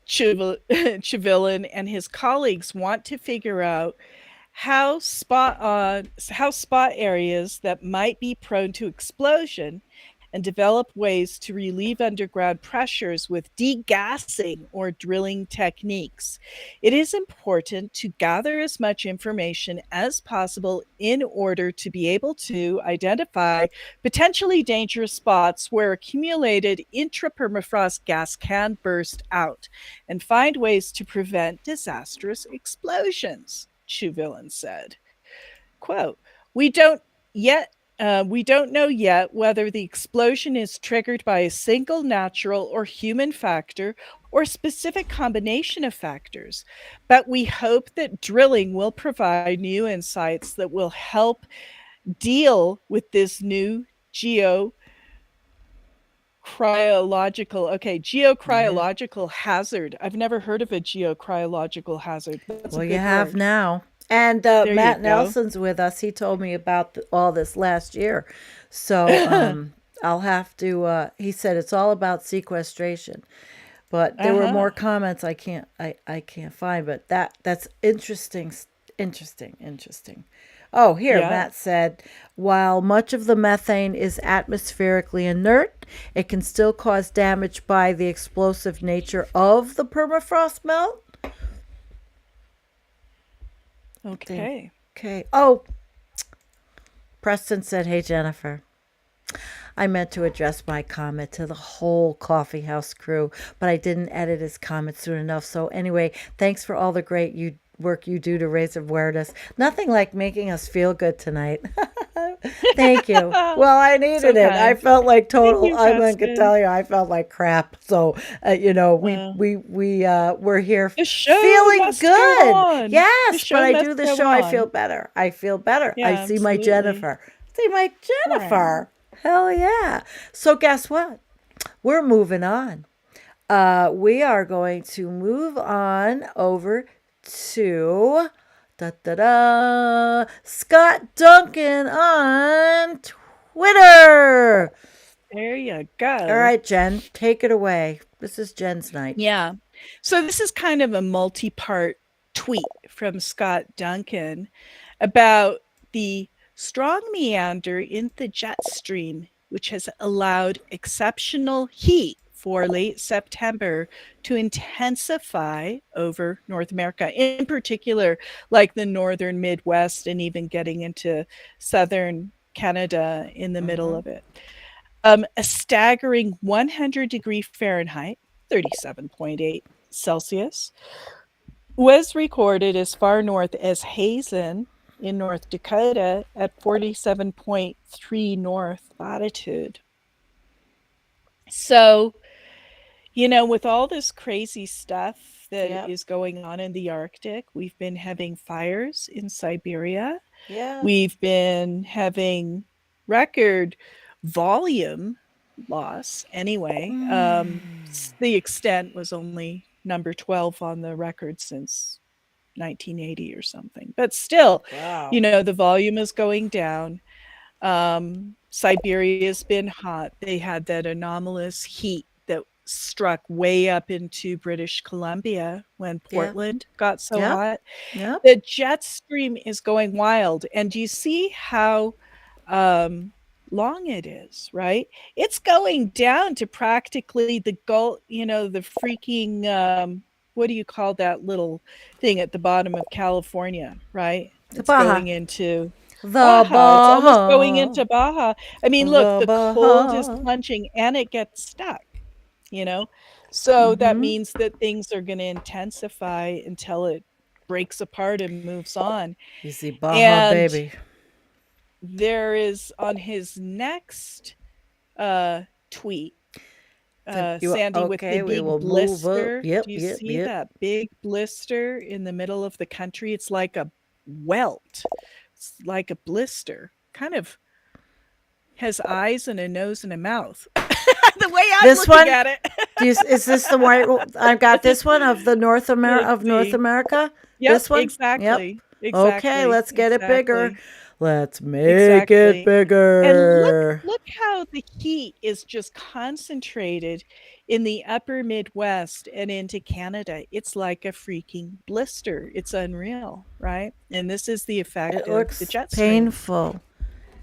A: Chauvelin and his colleagues want to figure out how spot areas that might be prone to explosion and develop ways to relieve underground pressures with degassing or drilling techniques. It is important to gather as much information as possible in order to be able to identify potentially dangerous spots where accumulated intrapermafrost gas can burst out and find ways to prevent disastrous explosions, Chauvelin said. Quote, we don't know yet whether the explosion is triggered by a single natural or human factor or specific combination of factors, but we hope that drilling will provide new insights that will help deal with this new geocryological hazard. I've never heard of a geocryological hazard. That's
B: Well,
A: a
B: you
A: good
B: have
A: word.
B: now. And
A: you
B: Matt
A: go.
B: Nelson's with us. He told me about all this last year. So I'll have to, he said it's all about sequestration. But there were more comments I can't find. But that's interesting. Oh, here,
A: Yeah.
B: Matt said, while much of the methane is atmospherically inert, it can still cause damage by the explosive nature of the permafrost melt.
A: Okay.
B: Okay. Oh, Preston said, hey, Jennifer. I meant to address my comment to the whole coffee house crew, but I didn't edit his comment soon enough. So anyway, thanks for all the great work you do to raise awareness. Nothing like making us feel good tonight. Thank you. Well, I needed
A: So
B: it. I
A: kind.
B: felt like
A: Thank
B: total.
A: you,
B: I can
A: Justin.
B: tell you, I felt like crap. So
A: Well,
B: we're here
A: the show
B: feeling
A: must go
B: good.
A: on. The
B: Yes,
A: show
B: but I
A: must
B: do the
A: go
B: show. I feel
A: on.
B: better. I feel better. I
A: Yeah,
B: see my
A: absolutely.
B: Jennifer. See my
A: Wow.
B: Jennifer. Hell yeah. So guess what? We're moving on. We are going to move on over to Scott Duncan on Twitter.
A: There you
B: All
A: go.
B: right, Jen, take it away. This is Jen's night.
A: Yeah. So this is kind of a multi-part tweet from Scott Duncan about the strong meander in the jet stream, which has allowed exceptional heat for late September to intensify over North America, in particular, like the northern Midwest and even getting into southern Canada in the middle of it. A staggering 100-degree Fahrenheit, 37.8 Celsius, was recorded as far north as Hazen in North Dakota at 47.3 north latitude. So, with all this crazy stuff that
B: Yep.
A: is going on in the Arctic, we've been having fires in Siberia.
B: Yeah.
A: We've been having record volume loss anyway. The extent was only number 12 on the record since 1980 or something. But still,
B: Wow.
A: the volume is going down. Siberia's been hot. They had that anomalous heat that struck way up into British Columbia when Portland got so
B: Yep.
A: hot.
B: Yep.
A: The jet stream is going wild. And do you see how long it is, right? It's going down to practically the Gulf, the freaking, what do you call that little thing at the bottom of California, right? It's
B: Baja.
A: going into
B: The
A: Baja. It's almost going
B: Baja.
A: into Baja. I mean, look,
B: The
A: the cold is
B: Baja.
A: plunging and it gets stuck, So that means that things are going to intensify until it breaks apart and moves on.
B: You see Baja,
A: And
B: baby.
A: there is on his next tweet, Sandy, with the
B: we
A: big
B: will move
A: blister.
B: up. Yep,
A: Do you
B: yep,
A: see
B: yep.
A: that big blister in the middle of the country? It's like a welt. It's like a blister. Kind of has eyes and a nose and a mouth. The way I'm
B: This
A: looking
B: one?
A: at it.
B: Is this the one? I've got this one of the North
A: Let's see.
B: America.
A: Yep,
B: This one.
A: exactly.
B: Yep. Okay, let's get it bigger.
A: Exactly.
B: Let's make
A: Exactly.
B: it bigger.
A: And look how the heat is just concentrated in the upper Midwest and into Canada. It's like a freaking blister. It's unreal, right? And this is the effect
B: It
A: of
B: looks
A: the jet stream.
B: painful.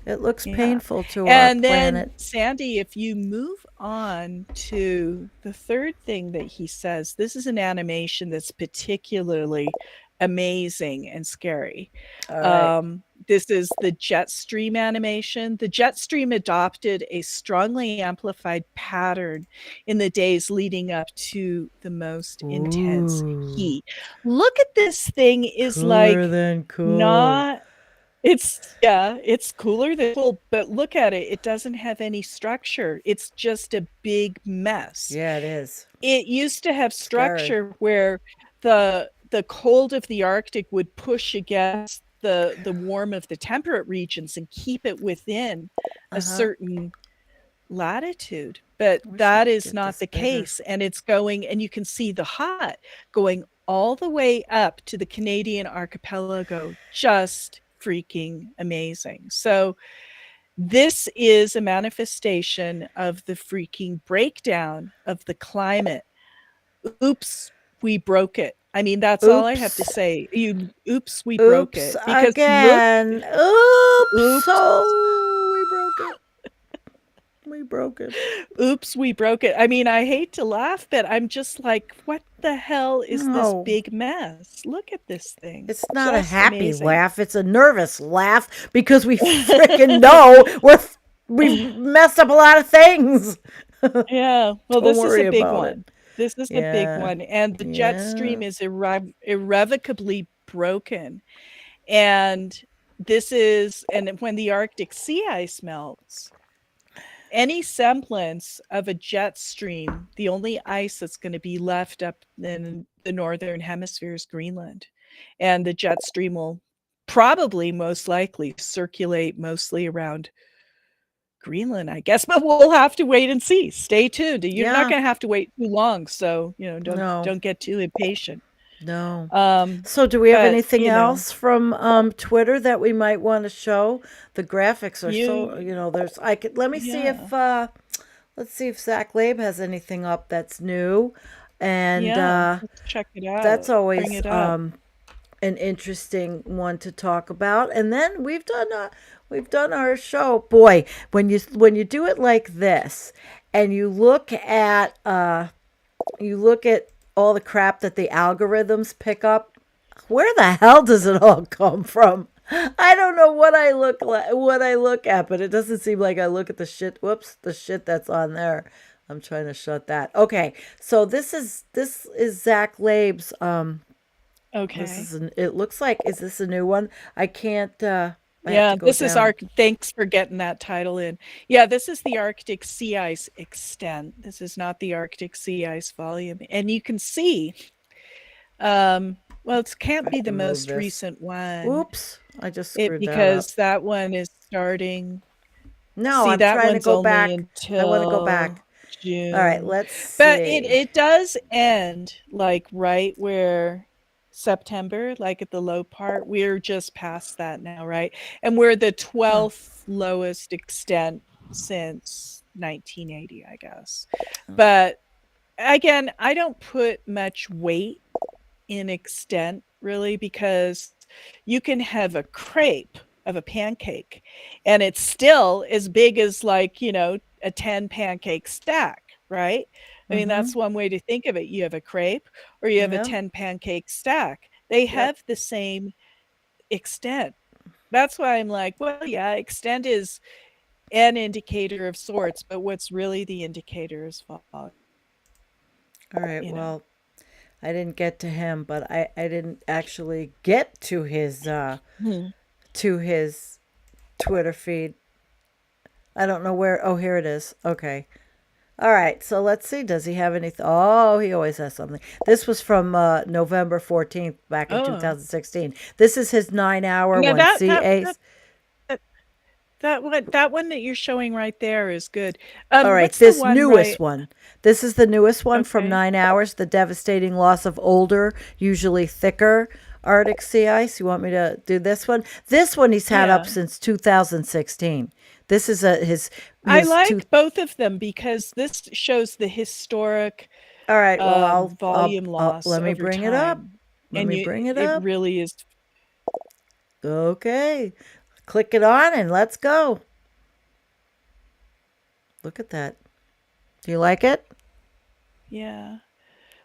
B: It looks
A: Yeah.
B: painful to our
A: And then,
B: planet.
A: Sandy, if you move on to the third thing that he says, this is an animation that's particularly amazing and scary.
B: All right.
A: This is the jet stream animation. The jet stream adopted a strongly amplified pattern in the days leading up to the most intense heat. Look at this thing is
B: Cooler
A: like
B: than cool.
A: not it's cooler than cool, but look at it. It doesn't have any structure. It's just a big mess.
B: Yeah, it is.
A: It used to have
B: Scary.
A: structure where the cold of the Arctic would push against the warm of the temperate regions and keep it within a certain latitude. But that is not the case. And it's going, and you can see the hot going all the way up to the Canadian archipelago. Just freaking amazing. So this is a manifestation of the freaking breakdown of the climate. Oops, we broke it. I mean, that's all I have to say. We broke it.
B: Because again. Oops. Oh, we broke it. We broke it.
A: Oops, we broke it. I mean, I hate to laugh, but I'm just like, what the hell is this big mess? Look at this thing.
B: It's not
A: just
B: a happy
A: amazing.
B: laugh. It's a nervous laugh because we freaking know we've messed up a lot of things.
A: Yeah. Well,
B: Don't
A: this is
B: worry
A: a big
B: about it.
A: one. This is a big
B: Yeah.
A: one. And the jet
B: Yeah.
A: stream is irrevocably broken. And when the Arctic sea ice melts, any semblance of a jet stream, the only ice that's going to be left up in the northern hemisphere is Greenland. And the jet stream will probably most likely circulate mostly around Greenland, I guess, but we'll have to wait and see. Stay tuned. You're not going to have to wait too long, so don't get too impatient.
B: No. So do we have anything else from Twitter that we might want to show? The graphics are there's let me see if let's see if Zach Labe has anything up that's new. And
A: let's check it out.
B: That's always an interesting one to talk about. And then we've done our show. Boy, when you do it like this and you look at all the crap that the algorithms pick up, where the hell does it all come from? I don't know what I look at, but it doesn't seem like I look at the shit that's on there. I'm trying to shut that. Okay. So this is Zach Labe's
A: okay.
B: It looks like, is this a new one? I can't
A: this is thanks for getting that title in. Yeah, this is the Arctic sea ice extent. This is not the Arctic sea ice volume. And you can see, it can't be the most recent one.
B: Oops, I just screwed
A: because
B: that
A: that one is starting.
B: No, I'm trying to go back. I want to go back.
A: June.
B: All right, let's see.
A: But it does end like right where September, like at the low part. We're just past that now, right? And we're the 12th lowest extent since 1980, I guess. But again, I don't put much weight in extent really, because you can have a crepe of a pancake and it's still as big as like, a 10 pancake stack, right? I mean, that's one way to think of it. You have a crepe or you have a 10 pancake stack. They have the same extent. That's why I'm like, well, yeah, extent is an indicator of sorts, but what's really the indicator is fog.
B: All right, well, I didn't get to him, but I didn't actually get to his Twitter feed. I don't know where. Oh, here it is. Okay. All right. So let's see. Does he have anything? Oh, he always has something. This was from November 14th back in 2016. This is his 9-hour one.
A: That one that you're showing right there is good.
B: All right, this newest one. This is the newest one from 9 hours, the devastating loss of older, usually thicker Arctic sea ice. You want me to do this one? This one he's had up since 2016. This is his
A: I like both of them because this shows the historic
B: all right, well,
A: volume loss.
B: Let me bring it up. Let me bring it up.
A: It really is.
B: Okay. Click it on and let's go. Look at that. Do you like it?
A: Yeah.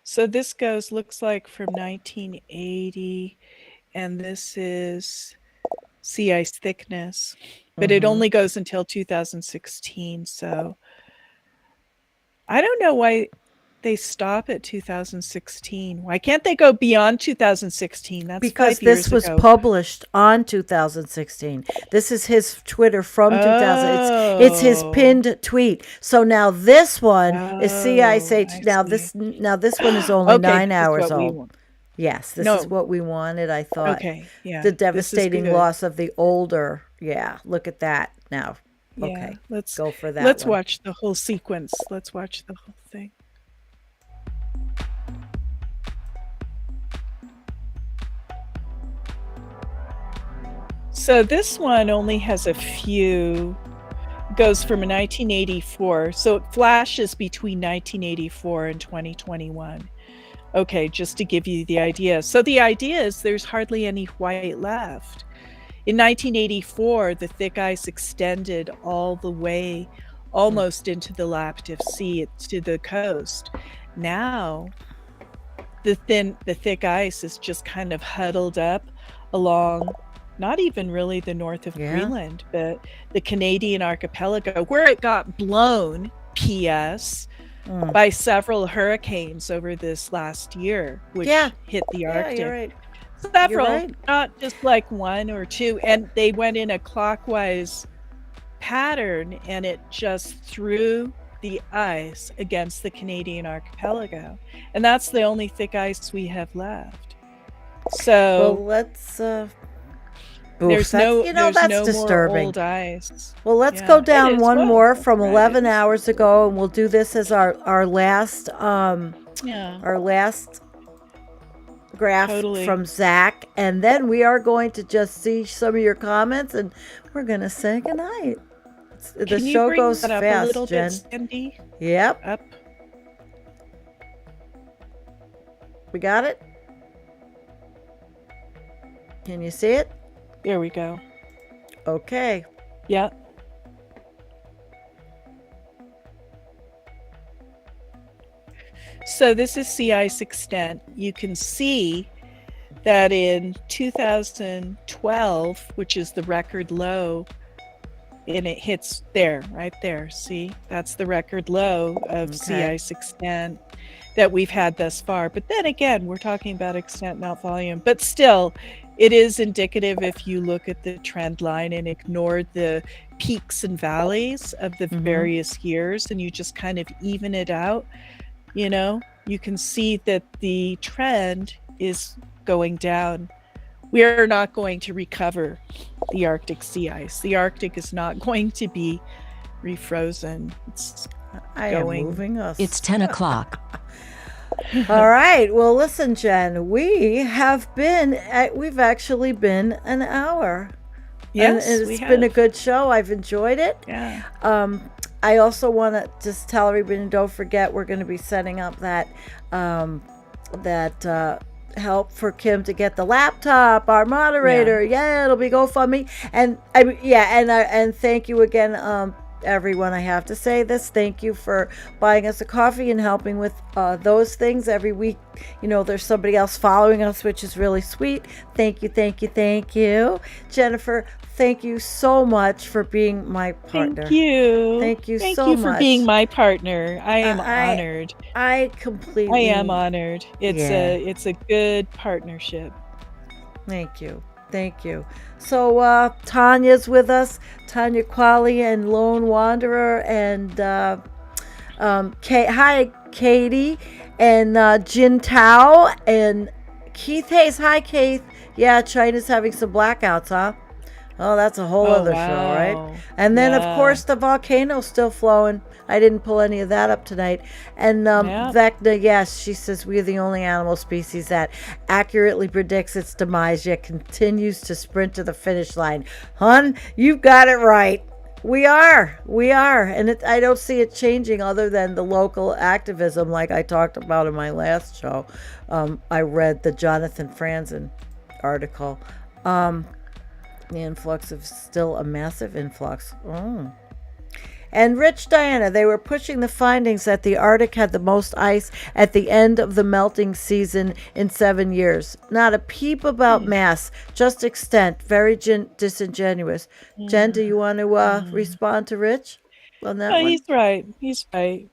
A: So this looks like from 1980, and this is sea ice thickness, but it only goes until 2016. So I don't know why they stop at 2016. Why can't they go beyond 2016? That's
B: because this was published on 2016. This is his Twitter from 2000. It's his pinned tweet. So now this one is CISH. Now this one is only 9 hours old. Yes, this is what we wanted. I thought.
A: Okay, yeah.
B: The devastating loss of the older. Yeah, look at that now. Okay,
A: yeah, let's
B: go for that.
A: Let's watch the whole sequence. Let's watch the whole thing. So this one only has a few, goes from 1984. So it flashes between 1984 and 2021. Okay, just to give you the idea. So the idea is there's hardly any white left. In 1984, the thick ice extended all the way almost into the Laptev Sea to the coast. Now, the thick ice is just kind of huddled up along not even really the north of
B: Yeah.
A: Greenland, but the Canadian archipelago, where it got blown, P.S., by several hurricanes over this last year, which
B: Yeah.
A: hit the
B: Yeah,
A: Arctic.
B: you're right.
A: Several,
B: right.
A: not just like one or two. And they went in a clockwise pattern, and it just threw the ice against the Canadian archipelago. And that's the only thick ice we have left. So
B: Well, let's.
A: there's
B: that's,
A: no
B: that's disturbing.
A: more old ice.
B: Well, let's
A: Yeah,
B: go
A: it
B: down
A: is.
B: one
A: Well,
B: more
A: that's
B: from
A: right.
B: 11 hours ago, and we'll do this as our last
A: Yeah.
B: graph
A: Totally.
B: from Zach, and then we are going to just see some of your comments, and we're going to say goodnight. The
A: Can you
B: show
A: bring
B: goes
A: that up
B: fast,
A: a little
B: Jen.
A: bit, Sandy?
B: Yep,
A: Up.
B: we got it. Can you see it?
A: There we go.
B: Okay.
A: Yeah. So this is sea ice extent. You can see that in 2012, which is the record low, and it hits there, right there. See, that's the record low of sea
B: Okay.
A: ice extent that we've had thus far. But then again, we're talking about extent, not volume. But still, it is indicative if you look at the trend line and ignore the peaks and valleys of the various years, and you just kind of even it out, you can see that the trend is going down. We are not going to recover the Arctic sea ice. The Arctic is not going to be refrozen. It's
B: I
A: going.
B: am moving us.
H: It's 10 o'clock.
B: All right. Well, listen, Jen, we've actually been an hour.
A: Yes,
B: and
A: we
B: it's been a
A: have.
B: good show. I've enjoyed it.
A: Yeah.
B: I also want to just tell everybody, don't forget, we're going to be setting up that help for Kim to get the laptop. Our moderator, yeah, it'll be GoFundMe, and and thank you again, everyone. I have to say this. Thank you for buying us a coffee and helping with those things every week. There's somebody else following us, which is really sweet. Thank you, Jennifer. Thank you so much for being my partner.
A: Thank you.
B: Thank you
A: Thank
B: so
A: you for
B: much.
A: being my partner. I am honored.
B: I completely.
A: I am honored. It's a good partnership.
B: Thank you. So Tanya's with us, Tanya Qualley and Lone Wanderer, and hi Katie, and Jin Tao, and Keith Hayes. Hi Keith. Yeah, China's having some blackouts, huh? Oh, that's a whole other show, right?
A: wow.
B: And then, of
A: Yeah.
B: course, the volcano's still flowing. I didn't pull any of that up tonight. And
A: Yeah.
B: Vecna, yes, she says we're the only animal species that accurately predicts its demise, yet continues to sprint to the finish line. Hun, you've got it right. We are. And I don't see it changing other than the local activism like I talked about in my last show. I read the Jonathan Franzen article. The influx of still a massive influx. And Rich Diana, they were pushing the findings that the Arctic had the most ice at the end of the melting season in 7 years. Not a peep about mass, just extent. Very disingenuous. Jen, do you want to respond to Rich on that one?
A: He's right. I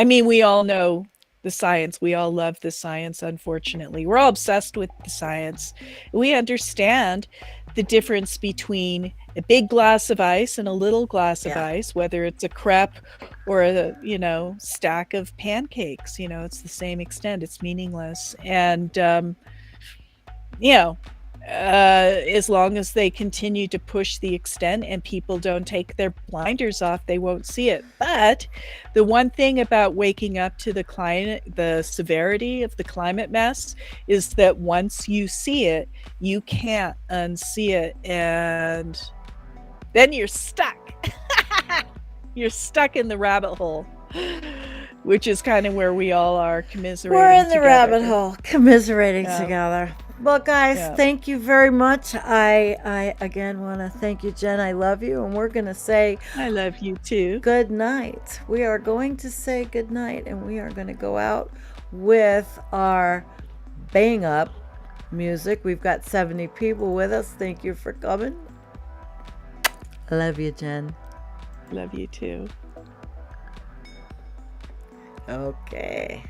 A: mean, we all know the science. We all love the science, unfortunately. We're all obsessed with the science. We understand the difference between a big glass of ice and a little glass of ice, whether it's a crepe or a stack of pancakes. It's the same extent. It's meaningless. And as long as they continue to push the extent and people don't take their blinders off, they won't see it. But the one thing about waking up to the severity of the climate mess is that once you see it, you can't unsee it, and then you're stuck. You're stuck in the rabbit hole, which is kind of where we all are commiserating.
B: We're in the
A: together.
B: rabbit hole, commiserating
A: Yeah.
B: together. Well, guys, thank you very much. I again want to thank you, Jen. I love you, and we're going to say
A: I love you too.
B: good night. We are going to say good night, and we are going to go out with our bang up music. We've got 70 people with us. Thank you for coming. Love you, Jen.
A: Love you too.
B: Okay.